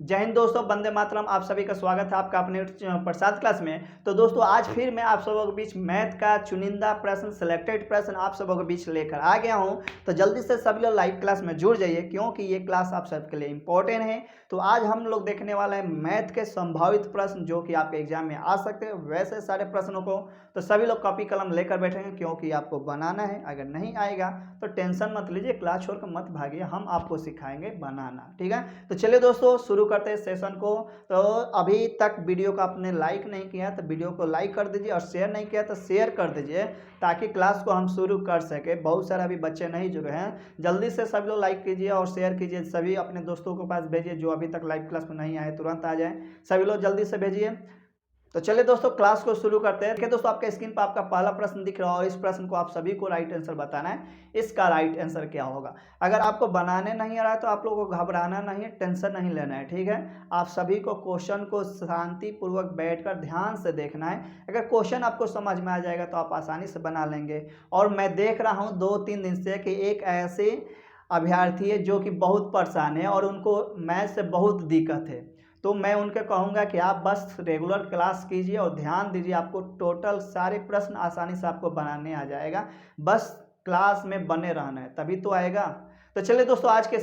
जय हिंद दोस्तों, वंदे मातरम। आप सभी का स्वागत है आपका अपने प्रसाद क्लास में। तो दोस्तों आज फिर मैं आप सबों के बीच मैथ का चुनिंदा प्रश्न, सिलेक्टेड प्रश्न आप सबों के बीच लेकर आ गया हूं। तो जल्दी से सभी लोग लाइव क्लास में जुड़ जाइए, क्योंकि ये क्लास आप सबके लिए इंपॉर्टेंट है। तो आज हम लोग देखने वाले हैं मैथ के संभावित प्रश्न जो कि आपके एग्जाम में आ सकते हैं, वैसे सारे प्रश्नों को। तो सभी लोग कॉपी कलम लेकर बैठेंगे, क्योंकि आपको बनाना है। अगर नहीं आएगा तो टेंशन मत लीजिए, क्लास छोड़कर मत भागिए, हम आपको सिखाएंगे बनाना। ठीक है, तो चलिए दोस्तों शुरू करते हैं सेशन को। तो अभी तक वीडियो को आपने लाइक नहीं किया तो वीडियो को लाइक कर दीजिए, और शेयर नहीं किया तो शेयर कर दीजिए, ताकि क्लास को हम शुरू कर सके। बहुत सारे अभी बच्चे नहीं जुड़े हैं, जल्दी से सभी लोग लाइक कीजिए और शेयर कीजिए। सभी अपने दोस्तों के पास भेजिए जो अभी तक लाइव क्लास में नहीं आए, तुरंत आ जाए। सभी लोग जल्दी से भेजिए। तो चलिए दोस्तों क्लास को शुरू करते हैं। देखिए दोस्तों, आपके स्क्रीन पर आपका पहला प्रश्न दिख रहा है, और इस प्रश्न को आप सभी को राइट आंसर बताना है। इसका राइट आंसर क्या होगा? अगर आपको बनाने नहीं आ रहा है तो आप लोगों को घबराना नहीं है, टेंशन नहीं लेना है। ठीक है, आप सभी को क्वेश्चन को शांतिपूर्वक बैठकर ध्यान से देखना है। अगर क्वेश्चन आपको समझ में आ जाएगा तो आप आसानी से बना लेंगे। और मैं देख रहा हूँ 2-3 दिन से कि एक ऐसे अभ्यर्थी है जो कि बहुत परेशान है और उनको मैथ से बहुत दिक्कत है। तो मैं उनके कहूँगा कि आप बस रेगुलर क्लास कीजिए और ध्यान दीजिए, आपको टोटल सारे प्रश्न आसानी से आपको बनाने आ जाएगा। बस क्लास में बने रहना है, तभी तो आएगा। तो चलिए दोस्तों आज के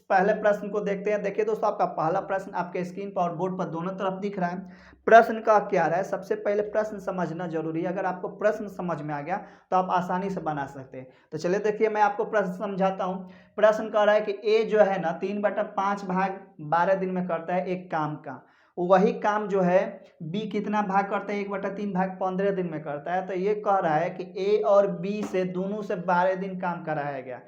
पहले प्रश्न को देखते हैं। देखिए दोस्तों, आपका पहला प्रश्न आपके स्क्रीन पर और बोर्ड पर दोनों तरफ दिख रहा है। प्रश्न का क्या रहा है? सबसे पहले प्रश्न समझना जरूरी है। अगर आपको प्रश्न समझ में आ गया तो आप आसानी से बना सकते हैं। तो चलिए देखिए, मैं आपको प्रश्न समझाता हूँ। प्रश्न कह रहा है कि ए जो है ना 3/5 भाग 12 दिन में करता है एक काम का, वही काम जो है बी कितना भाग करता है? 1/3 भाग 15 दिन में करता है। तो ये कह रहा है कि ए और बी से दोनों से 12 दिन काम कराया गया,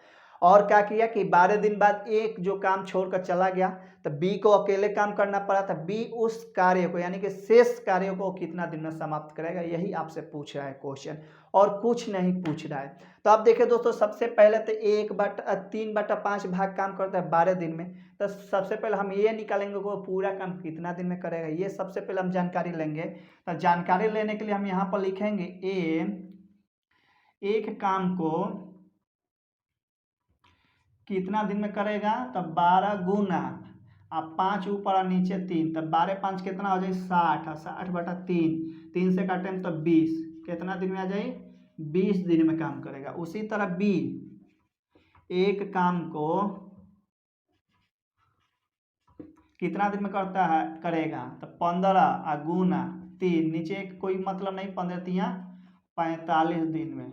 और क्या किया कि 12 दिन बाद एक जो काम छोड़कर चला गया, तो बी को अकेले काम करना पड़ा था। बी उस कार्य को, यानी कि शेष कार्य को कितना दिन में समाप्त करेगा, यही आपसे पूछ रहा है क्वेश्चन, और कुछ नहीं पूछ रहा है। तो आप देखिए दोस्तों, सबसे पहले तो 3/5 भाग काम करता है 12 दिन में। तो सबसे पहले हम ये निकालेंगे वो पूरा काम कितना दिन में करेगा, ये सबसे पहले हम जानकारी लेंगे। तो जानकारी लेने के लिए हम यहाँ पर लिखेंगे एक काम को कितना दिन में करेगा, तब 12 गुना अब 5 ऊपर और नीचे 3, तब 12×5 कितना हो जाए 60, 60/3, 3 से काटें तो 20, कितना दिन में आ जाए 20 दिन में काम करेगा। उसी तरह बी एक काम को कितना दिन में करता है करेगा, तो 15 गुना 3, नीचे कोई मतलब नहीं, 15×3 45 दिन में।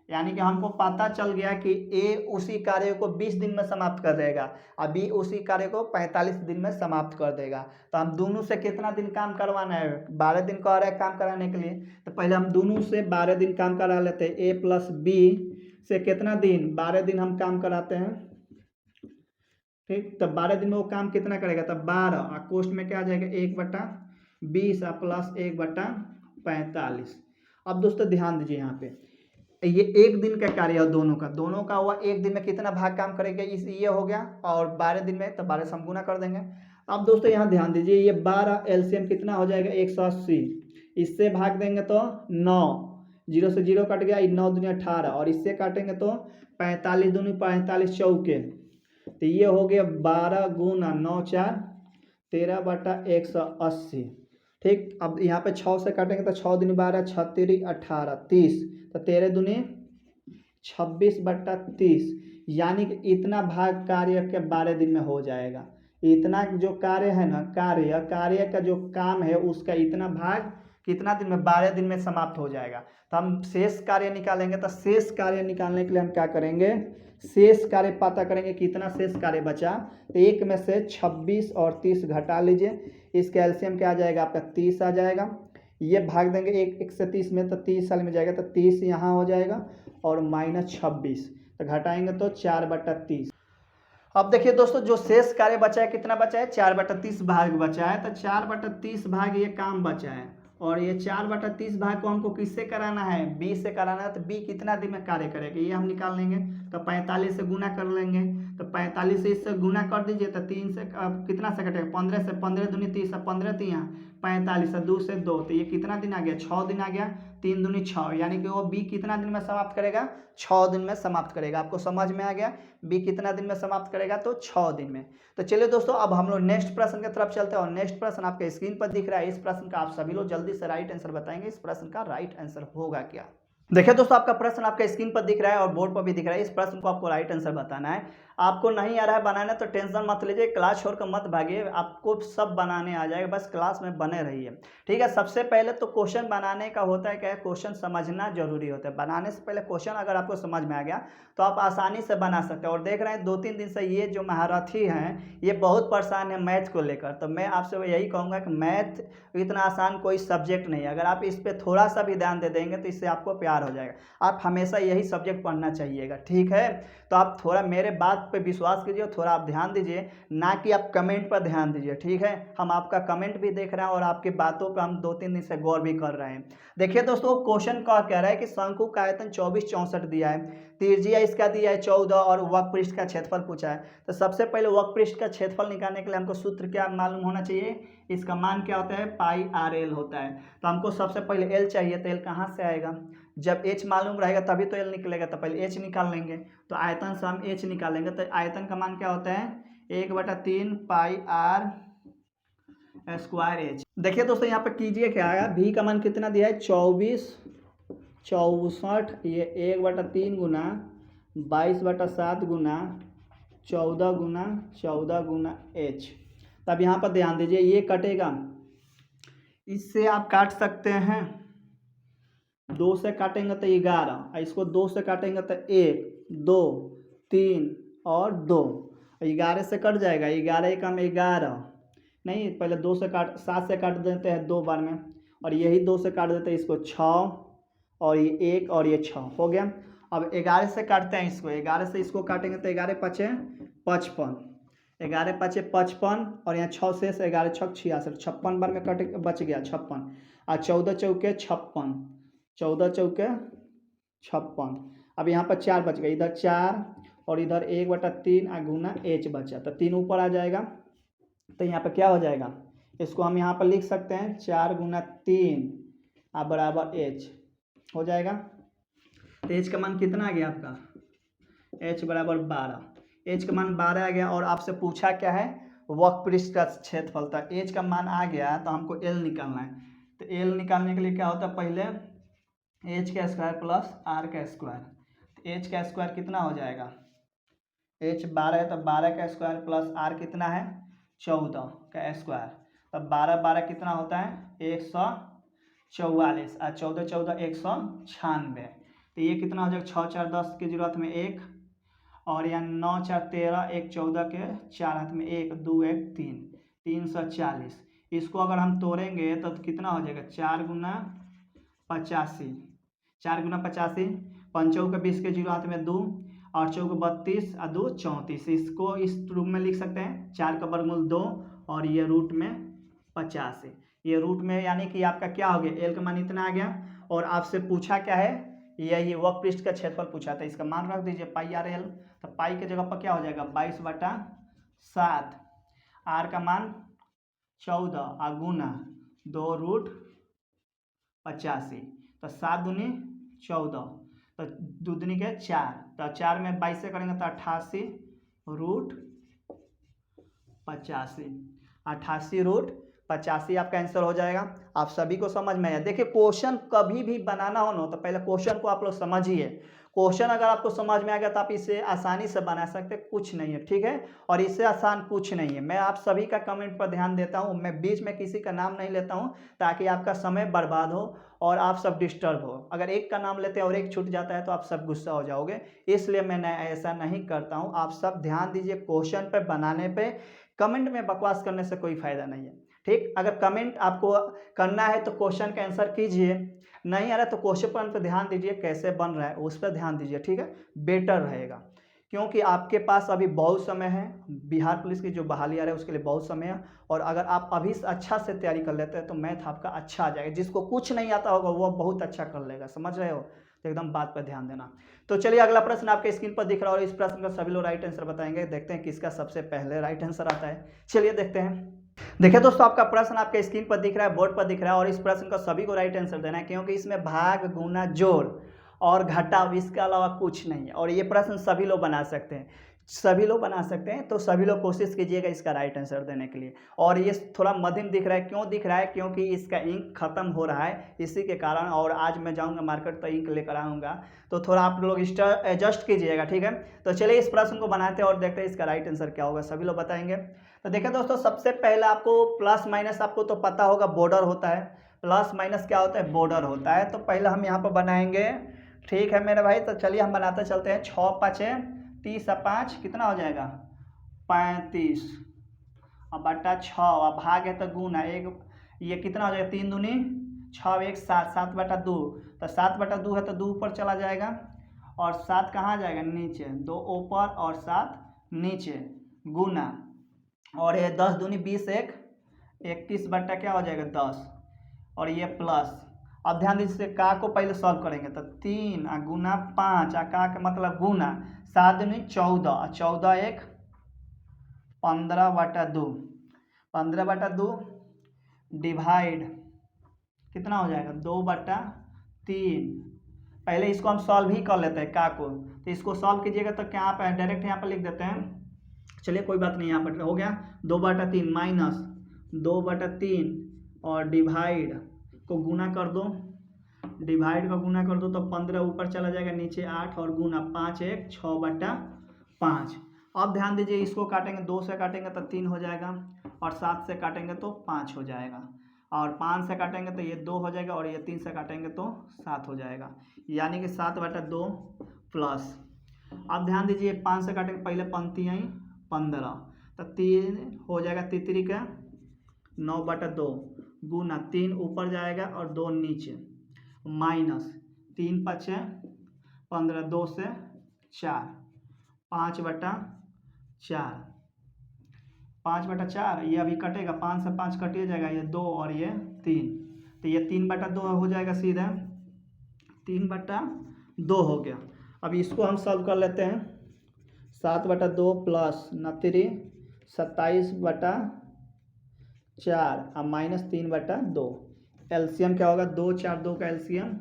यानी कि हमको पता चल गया कि ए उसी कार्य को 20 दिन में समाप्त कर देगा, और बी उसी कार्य को 45 दिन में समाप्त कर देगा। तो हम दोनों से कितना दिन काम करवाना है? 12 दिन कह रहे हैं काम कराने के लिए। तो पहले हम दोनों से 12 दिन काम करा लेते हैं। ए प्लस बी से कितना दिन? 12 दिन हम काम कराते हैं। ठीक, तब 12 दिन में वो काम कितना करेगा? तब 12, और कोष्ट में क्या आ जाएगा 1/20 प्लस 1/45। अब दोस्तों ध्यान दीजिए, यहाँ पे ये एक दिन का कार्य है, दोनों का हुआ। एक दिन में कितना भाग काम करेगा, इस ये हो गया, और 12 दिन में तो 12 से हम गुना कर देंगे। अब दोस्तों यहाँ ध्यान दीजिए, ये 12 एलसीएम कितना हो जाएगा 180, इससे भाग देंगे तो 9, 0 से 0 कट गया, 9 दूनी 18, और इससे काटेंगे तो 45 दूनी 45 चौके, तो ये हो गया 12 गुना 9 4 13/180। ठीक, अब यहाँ पे 6 से काटेंगे तो 6 दूनी 12, 6 3 18 30, तो 13 दूनी 26/30, यानी कि इतना भाग कार्य के 12 दिन में हो जाएगा। इतना जो कार्य है ना, कार्य का जो काम है उसका इतना भाग कितना दिन में? 12 दिन में समाप्त हो जाएगा। तो हम शेष कार्य निकालेंगे। तो शेष कार्य निकालने के लिए हम क्या करेंगे? शेष कार्य पता करेंगे कितना शेष कार्य बचा। तो एक में से 26 और 30 घटा लीजिए, इसका एलसीएम क्या आ जाएगा आपका 30 आ जाएगा। ये भाग देंगे 1 से 30 में, तो 30 साल में जाएगा, तो 30 यहाँ हो जाएगा, और -26, तो घटाएंगे तो 4/30। अब देखिए दोस्तों, जो शेष कार्य बचा है कितना बचा है? 4/30 भाग बचा है। तो 4/30 भाग ये काम बचा है, और ये 4/30 भाग को हमको किससे कराना है? बी से कराना है। तो बी कितना दिन में कार्य करेगा ये हम निकाल लेंगे। तो 45 से गुना कर लेंगे, तो 45 से इससे गुना कर दीजिए, तो 3 से कितना से कटेगा 15 से, 15 दूनी 30, 15 3 45, 2 से 2, तो ये कितना दिन आ गया 6 दिन आ गया। 3 दूनी 6, यानी कि वो बी कितना दिन में समाप्त करेगा? 6 दिन में समाप्त करेगा। आपको समझ में आ गया? बी कितना दिन में समाप्त करेगा? तो 6 दिन में। तो चलिए दोस्तों, अब हम लोग नेक्स्ट प्रश्न की तरफ चलते हैं और नेक्स्ट प्रश्न आपके स्क्रीन पर दिख रहा है। इस प्रश्न का आप सभी लोग जल्दी से राइट आंसर बताएंगे। इस प्रश्न का राइट आंसर होगा क्या? देखिए दोस्तों, आपका प्रश्न आपका स्क्रीन पर दिख रहा है और बोर्ड पर भी दिख रहा है। इस प्रश्न को आपको राइट आंसर बताना है। आपको नहीं आ रहा है बनाना तो टेंशन मत लीजिए, क्लास छोड़कर मत भागिए, आपको सब बनाने आ जाएगा, बस क्लास में बने रहिए। ठीक है, सबसे पहले तो क्वेश्चन बनाने का होता है क्या है, क्वेश्चन समझना जरूरी होता है। बनाने से पहले क्वेश्चन अगर आपको समझ में आ गया तो आप आसानी से बना सकते हैं। और देख रहे हैं 2-3 दिन से ये जो महारथी हैं ये बहुत परेशान है मैथ को लेकर। तो मैं आपसे यही कहूँगा कि मैथ इतना आसान कोई सब्जेक्ट नहीं है। अगर आप इस पर थोड़ा सा भी ध्यान दे देंगे तो इससे आपको प्यार हो जाएगा। आप हमेशा यही सब्जेक्ट पढ़ना चाहिएगा। ठीक है, तो आप थोड़ा मेरे बात पे विश्वास कीजिए, थोड़ा आप ध्यान दीजिए, ना कि आप कमेंट पर ध्यान दीजिए। ठीक है, हम आपका कमेंट भी देख रहे हैं और आपकी बातों पे हम 2-3 दिन से गौर भी कर रहे हैं। देखिए दोस्तों, क्वेश्चन का कह रहा है कि शंकु का आयतन 24-64 दिया है, त्रिज्या इसका दिया है 14 और वक्रपृष्ठ का क्षेत्रफल पूछा है। तो सबसे पहले वक्रपृष्ठ का क्षेत्रफल निकालने के लिए हमको सूत्र क्या मालूम होना चाहिए? इसका मान क्या होता है? पाई आर एल होता है। तो हमको सबसे पहले एल चाहिए, तो एल कहाँ से आएगा? जब एच मालूम रहेगा तभी तो एल निकलेगा। तो पहले एच निकाल लेंगे, तो आयतन से हम एच निकालेंगे। तो आयतन का मान क्या होता है? 1/3 पाई आर स्क्वायर एच। देखिए दोस्तों, यहाँ पे कीजिए क्या आएगा, भी का मान कितना दिया है? 24/64, ये 1/3 गुना 22/7 गुना 14 गुना एच। तब यहाँ पर ध्यान दीजिए, ये कटेगा, इससे आप काट सकते हैं, 2 से काटेंगे तो 11, इसको 2 से काटेंगे तो 1 2 3 और 2, 11 से कट जाएगा, 11 एकम 11, नहीं पहले 2 से काट 7 से काट देते हैं 2 बार में, और यही 2 से काट देते हैं इसको 6, और ये 1 और ये 6 हो गया। अब 11 से काटते हैं इसको, 11 से इसको काटेंगे तो 11 5 55, 11 5 55, और यहाँ 6 से 11 6 66, 56 बार में कट बच गया 56, और 14 चौके 56, 14 चौके 56। अब यहाँ पर 4 बच गया, इधर 4 और इधर 1/3 गुना एच बचा, तो 3 ऊपर आ जाएगा। तो यहाँ पर क्या हो जाएगा, इसको हम यहाँ पर लिख सकते हैं 4 गुना 3 बराबर एच हो जाएगा। तो एच का मान कितना आ गया आपका? एच बराबर 12, एच का मान 12 आ गया। और आपसे पूछा क्या है? वक्रपृष्ठ का क्षेत्रफल। था एच का मान आ गया तो हमको एल निकालना है। तो एल निकालने के लिए क्या होता है, पहले एच का स्क्वायर प्लस आर का स्क्वायर। तो एच का स्क्वायर कितना हो जाएगा? एच 12 है तो 12 का स्क्वायर प्लस आर कितना है? 14 का स्क्वायर। तब 12 कितना होता है? 144, और 14 196। तो ये कितना हो जाएगा? 6 4 10 की जरूरत में 1, और यहाँ 9 4 13, 1 14 के 4 हाथ में 1 2 1 3, 340। इसको अगर हम तोड़ेंगे तो कितना हो जाएगा? 4 गुना 85, 4 गुना 85, 5 के 20 के 0 हाथ में 2, और 4 32 और 2 34। इसको इस रूप में लिख सकते हैं, 4 का वर्गमूल 2 और ये रूट में 85, ये रूट में, यानी कि आपका क्या हो गया? एल का मान इतना आ गया। और आपसे पूछा क्या है? यही वक्रपृष्ठ का क्षेत्रफल पूछा था, इसका मान रख दीजिए पाई आर एल। तो पाई के जगह पर क्या हो जाएगा? 22/7, आर का मान 14 गुना 2√85, तो 7 दूनी 14, तो 2 दूनी के 4, तो 4 में 22 से करेंगे तो 88√85, 88√85 आपका आंसर हो जाएगा। आप सभी को समझ में आया? देखिए, क्वेश्चन कभी भी बनाना हो ना तो पहले क्वेश्चन को आप लोग समझिए। क्वेश्चन अगर आपको समझ में आ गया तो आप इसे आसानी से बना सकते हैं, कुछ नहीं है। ठीक है, और इससे आसान कुछ नहीं है। मैं आप सभी का कमेंट पर ध्यान देता हूं, मैं बीच में किसी का नाम नहीं लेता हूं ताकि आपका समय बर्बाद हो और आप सब डिस्टर्ब हो। अगर एक का नाम लेते हैं और एक छूट जाता है तो आप सब गुस्सा हो जाओगे, इसलिए मैं ऐसा नहीं करता हूँ। आप सब ध्यान दीजिए क्वेश्चन पे बनाने पे। कमेंट में बकवास करने से कोई फायदा नहीं है। ठीक, अगर कमेंट आपको करना है तो क्वेश्चन का आंसर कीजिए, नहीं आ रहा तो क्वेश्चन पर ध्यान दीजिए कैसे बन रहा है उस पर ध्यान दीजिए। ठीक है, बेटर रहेगा, क्योंकि आपके पास अभी बहुत समय है। बिहार पुलिस की जो बहाली आ रहा है उसके लिए बहुत समय है, और अगर आप अभी से अच्छा से तैयारी कर लेते हैं तो मैथ आपका अच्छा आ जाएगा। जिसको कुछ नहीं आता होगा वो बहुत अच्छा कर लेगा, समझ रहे हो? तो एकदम बात पर ध्यान देना। तो चलिए, अगला प्रश्न आपके स्क्रीन पर दिख रहा है और इस प्रश्न का सभी लोग राइट आंसर बताएंगे। देखते हैं किसका सबसे पहले राइट आंसर आता है। चलिए देखते हैं। देखिए दोस्तों, आपका प्रश्न आपके स्क्रीन पर दिख रहा है, बोर्ड पर दिख रहा है, और इस प्रश्न का सभी को राइट आंसर देना है, क्योंकि इसमें भाग, गुना, जोड़ और घटाव, इसके अलावा कुछ नहीं है। और ये प्रश्न सभी लोग बना सकते हैं, सभी लोग बना सकते हैं। तो सभी लोग कोशिश कीजिएगा इसका राइट आंसर देने के लिए। और ये थोड़ा मध्यम दिख रहा है, क्यों दिख रहा है? क्योंकि इसका इंक खत्म हो रहा है, इसी के कारण। और आज मैं जाऊंगा मार्केट तो इंक लेकर आऊँगा, तो थोड़ा आप लोग एडजस्ट कीजिएगा, ठीक है। तो चलिए इस प्रश्न को बनाते हैं और देखते हैं इसका राइट आंसर क्या होगा, सभी लोग बताएंगे। तो देखिए दोस्तों, सबसे पहले आपको प्लस माइनस, आपको तो पता होगा बॉर्डर होता है। प्लस माइनस क्या होता है? बॉर्डर होता है। तो पहले हम यहाँ पर बनाएंगे, ठीक है मेरे भाई। तो चलिए हम बनाते चलते हैं। 6 5 30 5 कितना हो जाएगा? 35। अब बटा 6, अब भाग है तो गुना एक, ये कितना हो जाएगा? 3 दूनी 6, 1 7, 7/2। तो 7/2 है तो 2 ऊपर चला जाएगा, और 7 कहाँ जाएगा? नीचे। 2 ऊपर और 7 नीचे, गुना। और ये 10 दूनी 20, 1 21 बट्टा क्या हो जाएगा? 10। और ये प्लस। अब ध्यान दीजिए, का को पहले सॉल्व करेंगे तो 3 गुना 5, का का मतलब गुना। 7 दूनी 14, 14 1 15/2, 15/2 डिवाइड कितना हो जाएगा? 2/3। पहले इसको हम सॉल्व ही कर लेते हैं का को। तो इसको सॉल्व कीजिएगा तो क्या आप डायरेक्ट यहाँ पर लिख देते हैं। चलिए कोई बात नहीं, यहाँ पर हो गया 2/3 माइनस 2/3, और डिवाइड को गुना कर दो, डिवाइड का गुना कर दो तो 15 ऊपर चला जाएगा, नीचे 8, और गुना 5 1 6/5। अब ध्यान दीजिए, इसको काटेंगे, 2 से काटेंगे तो 3 हो जाएगा, और 7 से काटेंगे तो 5 हो जाएगा, और 5 से काटेंगे तो ये 2 हो जाएगा, और ये 3 से काटेंगे तो 7 हो जाएगा, यानी कि 7/2 प्लस। अब ध्यान दीजिए, 5 से काटेंगे, पहले पंक्ति आई 15, तो 3 हो जाएगा, तितरी का 9/2 गुना 3 ऊपर जाएगा और 2 नीचे, माइनस 3 5 15, 2 से 4, 5/4, 5/4। ये अभी कटेगा, 5 से 5 कटिए जाएगा, ये 2 और ये 3, तो ये 3/2 हो जाएगा सीधा, 3/2 हो गया। अब इसको हम सॉल्व कर लेते हैं। 7/2 प्लस 9 27/4, अब माइनस 3/2। एलसीएम क्या होगा? 2 4, 2 का एलसीएम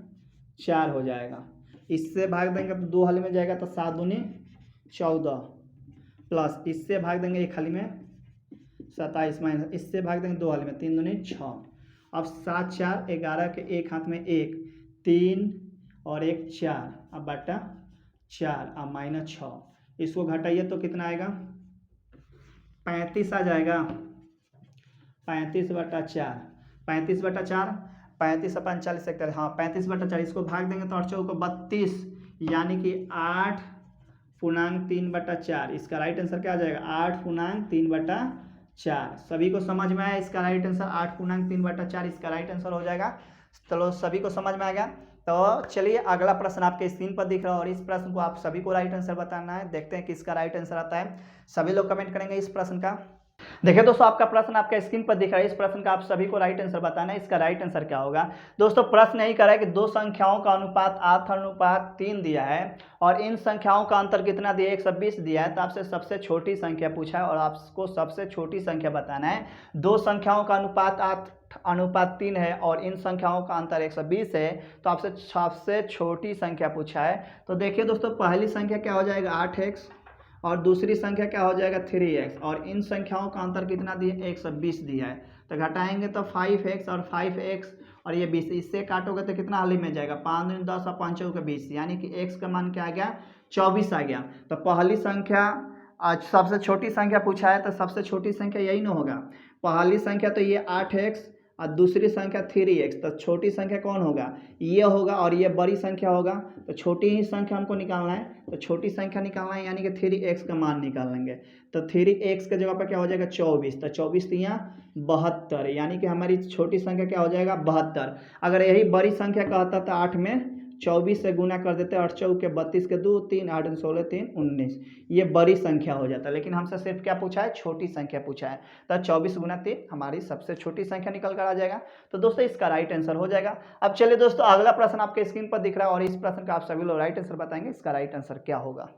4 हो जाएगा। इससे भाग देंगे तो 2 हाली में जाएगा, तो 7 दूनी 14, प्लस इससे भाग देंगे 1 हाली में 27, माइनस इससे भाग देंगे 2 हाली में 3 दूनी 6। अब 7 4 11 के एक हाथ में 1, 3 और 1 4, अब बटा 4, अब माइनस 6। इसको घटाइए तो कितना आएगा? 35 आ जाएगा। 35/4, 35/4, 35 अपन 40 सेक्टर, हाँ 35/4। इसको भाग देंगे तो 8 चौको 32, यानी कि 8/3/4। इसका राइट आंसर क्या आ जाएगा? 8/3/4। सभी को समझ में आया इसका राइट आंसर? 8/3/4 इसका राइट आंसर हो जाएगा। चलो सभी को समझ में आ गया। तो चलिए अगला प्रश्न आपके स्क्रीन पर दिख रहा है, और इस प्रश्न को आप सभी को राइट आंसर बताना है। देखते हैं किसका राइट आंसर आता है। सभी लोग कमेंट करेंगे इस प्रश्न का। देखिए दोस्तों, आपका प्रश्न आपके स्क्रीन पर दिख रहा है। इस प्रश्न का आप सभी को राइट आंसर बताना है। इसका राइट आंसर क्या होगा? दोस्तों प्रश्न यही कर रहा है कि दो संख्याओं का अनुपात 8:3 दिया है, और इन संख्याओं का अंतर कितना दिया? 120 दिया है। तो आपसे सबसे छोटी संख्या पूछा है, और आपको सबसे छोटी संख्या बताना है। दो संख्याओं का अनुपात 8:3 है, और इन संख्याओं का अंतर 120 है। तो आपसे सबसे छोटी संख्या पूछा है। तो देखिए दोस्तों, पहली संख्या क्या हो जाएगा? 8x, और दूसरी संख्या क्या हो जाएगा? 3x, और इन संख्याओं का अंतर कितना दिया? 120 दिया है। तो घटाएंगे तो 5x और 5x, और ये 20, इससे काटोगे तो कितना हाली में जाएगा? 5 दूनी 10 और 5 चौके 20, यानी कि x का मान क्या आ गया? 24 आ गया। तो पहली संख्या, आज सबसे छोटी संख्या पूछा है, तो सबसे छोटी संख्या यही ना होगा। पहली संख्या तो ये 8x, और दूसरी संख्या 3x, तो छोटी संख्या कौन होगा? ये होगा, और ये बड़ी संख्या होगा। तो छोटी ही संख्या हमको निकालना है, तो छोटी संख्या निकालना है, यानी कि 3x का मान निकाल लेंगे। तो 3x के जगह पर क्या हो जाएगा? 24, तो 24 यहाँ 72, यानी कि हमारी छोटी संख्या क्या हो जाएगा? 72। अगर यही बड़ी संख्या कहता तो 8 में 24 से गुना कर देते, 8 चौके 32 के 2 3, 8 16 3 19, ये बड़ी संख्या हो जाता है। लेकिन हमसे सिर्फ क्या पूछा है? छोटी संख्या पूछा है। तो 24 गुना 3 हमारी सबसे छोटी संख्या निकल कर आ जाएगा। तो दोस्तों इसका राइट आंसर हो जाएगा। अब चलिए दोस्तों, अगला प्रश्न आपके स्क्रीन पर दिख रहा है, और इस प्रश्न का आप सभी लोग राइट आंसर बताएंगे। इसका राइट आंसर क्या होगा?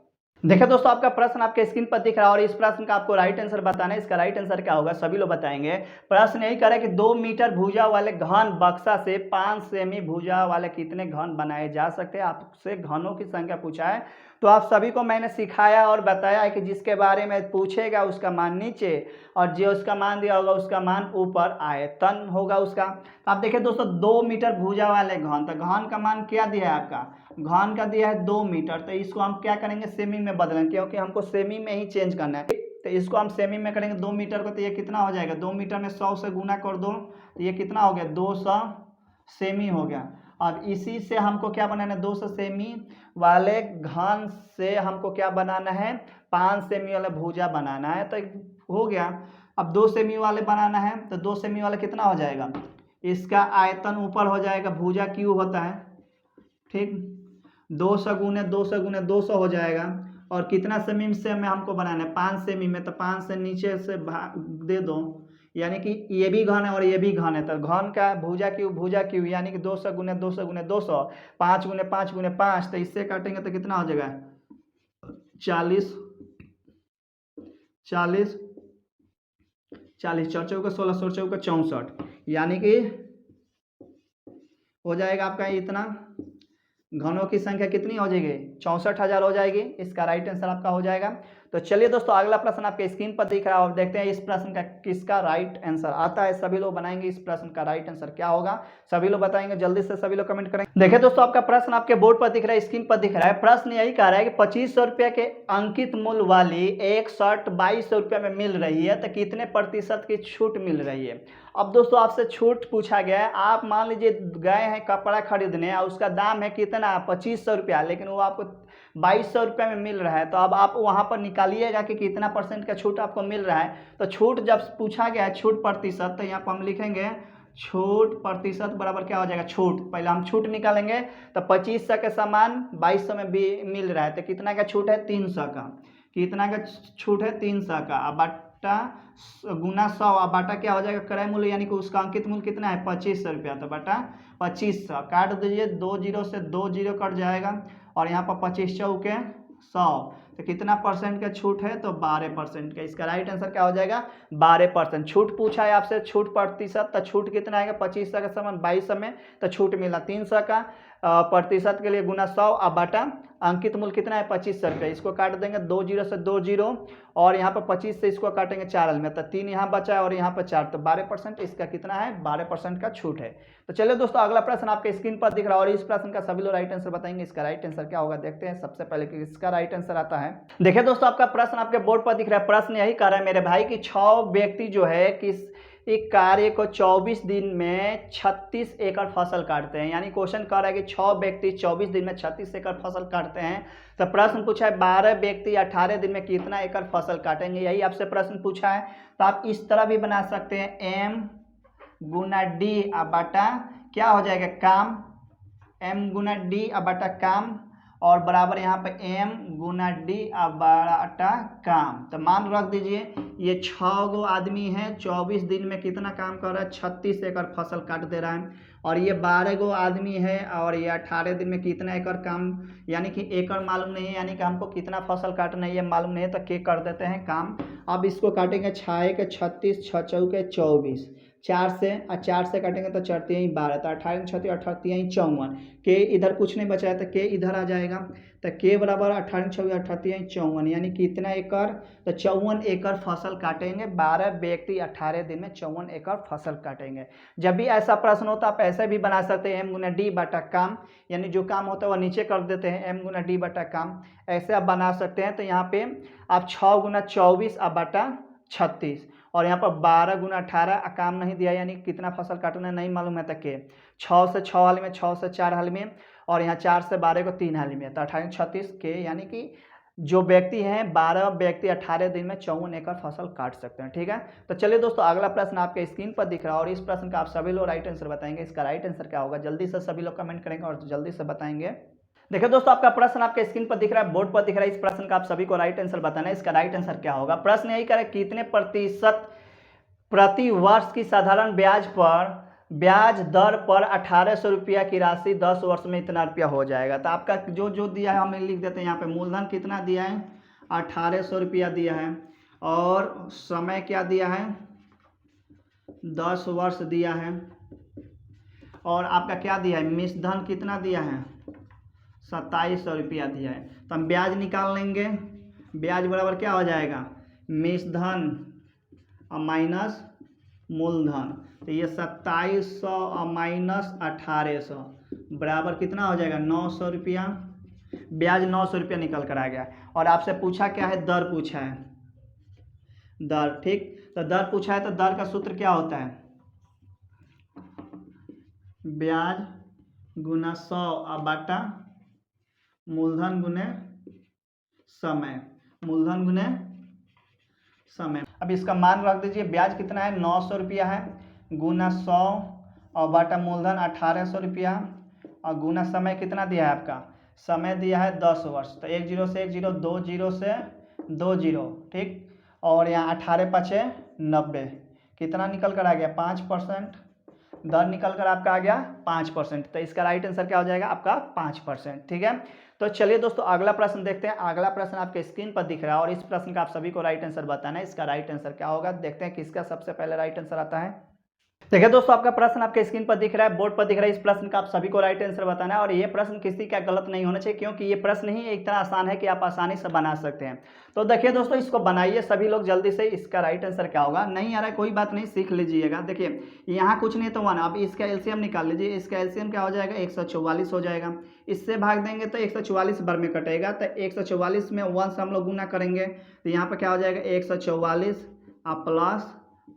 देखिए दोस्तों, आपका प्रश्न आपके स्क्रीन पर दिख रहा है और इस प्रश्न का आपको राइट आंसर बताना है। इसका राइट आंसर क्या होगा सभी लोग बताएंगे। प्रश्न यही कह रहा है कि 2 मीटर भुजा वाले घन बक्सा से 5 सेमी भुजा वाले कितने घन बनाए जा सकते हैं। आपसे घनों की संख्या पूछा है, तो आप सभी को मैंने सिखाया और बताया है कि जिसके बारे में पूछेगा उसका मान नीचे और जो उसका मान दिया होगा उसका मान ऊपर, आयतन होगा उसका। तो आप देखिए दोस्तों, 2 मीटर भुजा वाले घन, तो घन का मान क्या दिया है आपका, घन का दिया है 2 मीटर। तो इसको हम क्या करेंगे, सेमी में बदलेंगे, क्योंकि हमको सेमी में ही चेंज करना है। तो इसको हम सेमी में करेंगे 2 मीटर को, तो ये कितना हो जाएगा, 2 मीटर में 100 से गुना कर दो तो ये कितना हो गया, 200 सेमी हो गया। अब इसी से हमको क्या बनाना है, 200 सेमी वाले घन से हमको क्या बनाना है, 5 सेमी वाला भुजा बनाना है। तो हो गया। अब 2 सेमी वाले बनाना है, तो 2 सेमी वाला कितना हो जाएगा, इसका आयतन ऊपर हो जाएगा, भुजा क्यू होता है, ठीक, 200 गुने 200 गुने 200 हो जाएगा। और कितना सेमी से में हमको बनाना है, 5 सेमी में, तो 5 से नीचे से दे दो, यानी कि ये भी घन है और ये भी घन है। तो घन का भुजा क्यू यानी कि 200 गुने 200 गुने 200, 5 गुने 5 गुने 5, तो इससे काटेंगे तो कितना हो जाएगा, 40 40 40 4 चौका 16 16 चौका 64, यानी कि हो जाएगा आपका इतना, घनों की संख्या कितनी हो जाएगी, 64,000 हो जाएगी। इसका राइट आंसर आपका हो जाएगा। तो चलिए दोस्तों, अगला प्रश्न आपके स्क्रीन पर दिख रहा है और देखते हैं इस प्रश्न का किसका राइट आंसर आता है। सभी लोग बनाएंगे इस प्रश्न का राइट आंसर क्या होगा, सभी लोग बताएंगे, जल्दी से सभी लोग कमेंट करेंगे। देखिए दोस्तों, आपका प्रश्न आपके बोर्ड पर दिख रहा है, स्क्रीन पर दिख रहा है। प्रश्न यही कह रहा है कि 2500 रुपये के अंकित मूल्य वाली एक शर्ट 2200 रुपये में मिल रही है, तो कितने प्रतिशत की छूट मिल रही है। अब दोस्तों, आपसे छूट पूछा गया है। आप मान लीजिए गए हैं कपड़ा खरीदने और उसका दाम है कितना, 2500 रुपया, लेकिन वो आपको 2200 रुपये में मिल रहा है। तो अब आप वहाँ पर निकालिएगा कि कितना परसेंट का छूट आपको मिल रहा है। तो छूट जब पूछा गया है, छूट प्रतिशत, तो यहाँ पर हम लिखेंगे छूट प्रतिशत बराबर क्या हो जाएगा, छूट, पहले हम छूट निकालेंगे। तो 2500 के सामान 2200 में भी मिल रहा है, तो कितना का छूट है, 300 का, कितना का छूट है, 300 का। अब बाटा गुना 100, अब बाटा क्या हो जाएगा, क्रय मूल्य, यानी कि उसका अंकित मूल्य कितना है, 2500 रुपया। तो बाटा 2500 काट दीजिए, 2 जीरो से 2 जीरो कट जाएगा और यहाँ पर 25 चौके 100, तो कितना परसेंट का छूट है, तो 12% का। इसका राइट आंसर क्या हो जाएगा, 12%। छूट पूछा है आपसे, छूट प्रतिशत, तो छूट कितना आएगा, 2500 का सामान 2200 में, तो छूट मिला 300 का, प्रतिशत के लिए गुना 100, अब बाटा अंकित मूल्य कितना है, 2500 रुपये। इसको काट देंगे, 2 जीरो से 2 जीरो और यहाँ पर 25 से इसको काटेंगे 4 में, तो 3 यहाँ बचा है और यहाँ पर 4, तो 12%। इसका कितना है, 12% का छूट है। तो चलिए दोस्तों, अगला प्रश्न आपके स्क्रीन पर दिख रहा है और इस प्रश्न का सभी लोग राइट आंसर बताएंगे। इसका राइट आंसर क्या होगा देखते हैं। सबसे पहले कि इसका राइट आंसर आता है, देखिए दोस्तों, आपका प्रश्न आपके बोर्ड पर दिख रहा है। प्रश्न यही कह रहा है मेरे भाई कि 6 व्यक्ति जो है किस एक कार्य को 24 दिन में 36 एकड़ फसल काटते हैं। यानी क्वेश्चन कह रहा है कि 6 व्यक्ति 24 दिन में 36 एकड़ फसल काटते हैं। तो प्रश्न पूछा है 12 व्यक्ति 18 दिन में कितना एकड़ फसल काटेंगे, यही आपसे प्रश्न पूछा है। तो आप इस तरह भी बना सकते हैं, m गुना डी अब बटा क्या हो जाएगा, काम, m गुना डी अब बटा काम और बराबर यहाँ पे m गुना डी अब बटा काम। तो मान रख दीजिए, ये 6 गो आदमी है, 24 दिन में कितना काम कर रहा है, 36 एकड़ फसल काट दे रहा है। और ये 12 गो आदमी है और ये 18 दिन में कितना एकड़ काम, यानी कि एकड़ मालूम नहीं है, यानी कि हमको कितना फसल काटना है ये मालूम नहीं है, तो के कर देते हैं काम। अब इसको काटेंगे, 6 के 36, 6 चौके 24, 4 से काटेंगे तो 4 तिहाई 12, तो 18 36 18 तिहाई 54, के इधर कुछ नहीं बचा है तो के इधर आ जाएगा। तो के बराबर 18 36 18 तिहाई 54, यानी कि कितना एकड़, तो 54 एकड़ फसल काटेंगे। 12 व्यक्ति 18 दिन में 54 एकड़ फसल काटेंगे। जब भी ऐसा प्रश्न होता है आप ऐसे भी बना सकते हैं, m गुना डी बटा काम, यानी जो काम होता है वह नीचे कर देते हैं, m गुना डी बटा काम, ऐसे आप बना सकते हैं। तो यहाँ पे आप 6 गुना 24 अब बटा 36 और यहाँ पर 12 गुना 18, काम नहीं दिया यानी कितना फसल काटना नहीं मालूम है, तक के 6 से 6 हाल में, 6 से 4 हाल में और यहाँ 4 से 12 को 3 हाल में, तो 18 36 के, यानी कि जो व्यक्ति हैं 12 व्यक्ति 18 दिन में 54 एकड़ फसल काट सकते हैं। ठीक है, तो चलिए दोस्तों, अगला प्रश्न आपके स्क्रीन पर दिख रहा है और इस प्रश्न का आप सभी लोग राइट आंसर बताएंगे। इसका राइट आंसर क्या होगा, जल्दी से सभी लोग कमेंट करेंगे और जल्दी से बताएंगे। देखिए दोस्तों, आपका प्रश्न आपके स्क्रीन पर दिख रहा है, बोर्ड पर दिख रहा है। इस प्रश्न का आप सभी को राइट आंसर बताना है। इसका राइट आंसर क्या होगा, प्रश्न यही करें कितने प्रतिशत प्रति वर्ष की साधारण ब्याज पर ब्याज दर पर 1800 रुपया की राशि 10 वर्ष में इतना रुपया हो जाएगा। तो आपका जो जो दिया है हमें लिख देते हैं यहाँ पे। मूलधन कितना दिया है, 1800 रुपया दिया है, और समय क्या दिया है, 10 वर्ष दिया है, और आपका क्या दिया है, मिश्रधन कितना दिया है, 2700 रुपया दिया है। तो हम ब्याज निकाल लेंगे। ब्याज बराबर क्या हो जाएगा, मिश्रधन माइनस मूलधन। तो ये 2700 और माइनस 1800 बराबर कितना हो जाएगा, 900 रुपया। ब्याज 900 रुपया निकल कर आ गया। और आपसे पूछा क्या है, दर पूछा है, दर। ठीक, तो दर पूछा है तो दर का सूत्र क्या होता है, ब्याज गुना 100 और बाटा मूलधन गुने समय, मूलधन गुने समय। अब इसका मान रख दीजिए। ब्याज कितना है, 900 रुपया है, गुना 100 और बाटा मूलधन 1800 रुपया, और गुना समय कितना दिया है आपका, समय दिया है 10 वर्ष। तो 1 0 से 1 0, 2 0 से 2 0, ठीक। और यहाँ 18 पचे 90, कितना निकल कर आ गया, 5%। दर निकल कर आपका आ गया 5%। तो इसका राइट आंसर क्या हो जाएगा आपका, 5%। ठीक है। तो चलिए दोस्तों अगला प्रश्न देखते हैं। अगला प्रश्न आपके स्क्रीन पर दिख रहा है और इस प्रश्न का आप सभी को राइट आंसर बताना है। इसका राइट आंसर क्या होगा, देखते हैं किसका सबसे पहले राइट आंसर आता है। देखिए दोस्तों आपका प्रश्न आपके स्क्रीन पर दिख रहा है, बोर्ड पर दिख रहा है। इस प्रश्न का आप सभी को राइट आंसर बताना है और ये प्रश्न किसी का गलत नहीं होना चाहिए, क्योंकि ये प्रश्न ही इतना आसान है कि आप आसानी से बना सकते हैं। तो देखिए दोस्तों इसको बनाइए सभी लोग जल्दी से। इसका राइट आंसर क्या होगा, नहीं आ रहा है कोई बात नहीं, सीख लीजिएगा। देखिए यहाँ कुछ नहीं तो 1, अब इसका एलसीएम निकाल लीजिए। इसका एलसीएम क्या हो जाएगा, 144 हो जाएगा। इससे भाग देंगे तो 144 बार में कटेगा, तो 144 में 1 से हम लोग गुना करेंगे तो यहाँ पर क्या हो जाएगा, 144 प्लस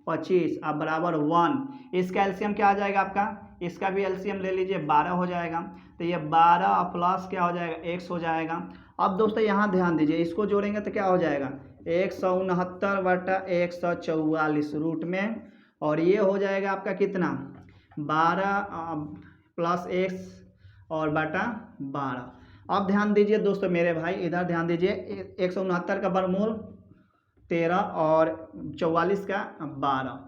25 अब बराबर 1। इसका एलसीएम क्या आ जाएगा आपका, इसका भी एलसीएम ले लीजिए, 12 हो जाएगा। तो ये 12 प्लस क्या हो जाएगा, 1 हो जाएगा। अब दोस्तों यहाँ ध्यान दीजिए, इसको जोड़ेंगे तो क्या हो जाएगा, 169 बटा 144 रूट में, और ये हो जाएगा आपका कितना, 12 प्लस 1 और बटा 12। अब ध्यान दीजिए दोस्तों मेरे भाई, इधर ध्यान दीजिए। 169 का वर्गमूल 13 और 44 का 12,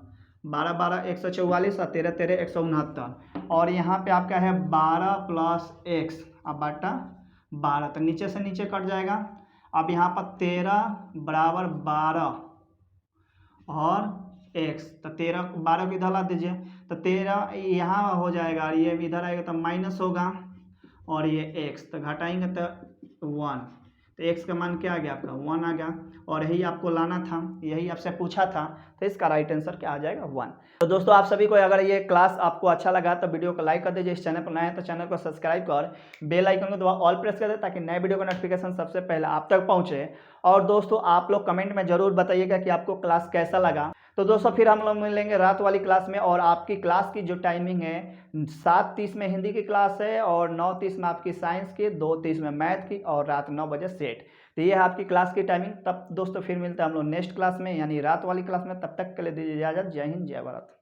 12 12 144 और 13 13 169, और यहाँ पे आपका है 12 प्लस x अब बटा 12, तो नीचे से नीचे कट जाएगा। अब यहाँ पर 13 बराबर 12 और x, तो 13 12 को इधर ला दीजिए, तो 13 यहाँ हो जाएगा और ये इधर आएगा तो माइनस होगा, और ये x तो घटाएंगे तो 1, तो x का मान क्या आ गया आपका, 1 आ गया। और यही आपको लाना था, यही आपसे पूछा था, तो इसका राइट आंसर क्या आ जाएगा, 1। तो दोस्तों आप सभी को अगर ये क्लास आपको अच्छा लगा तो वीडियो को लाइक कर दीजिए। इस चैनल पर नए हैं तो चैनल को सब्सक्राइब कर बेल आइकन को दबा ऑल प्रेस कर दे, ताकि नए वीडियो का नोटिफिकेशन सबसे पहले आप तक पहुँचे। और दोस्तों आप लोग कमेंट में ज़रूर बताइएगा कि आपको क्लास कैसा लगा। तो दोस्तों फिर हम लोग मिलेंगे रात वाली क्लास में, और आपकी क्लास की जो टाइमिंग है 7:30 में हिंदी की क्लास है, और 9:30 में आपकी साइंस की, 2:30 में मैथ की, और रात 9 बजे सेट। तो ये है आपकी क्लास की टाइमिंग। तब दोस्तों फिर मिलते हैं हम लोग नेक्स्ट क्लास में, यानी रात वाली क्लास में। तब तक के लिए दीजिए इजाज़त। जय हिंद, जय भारत।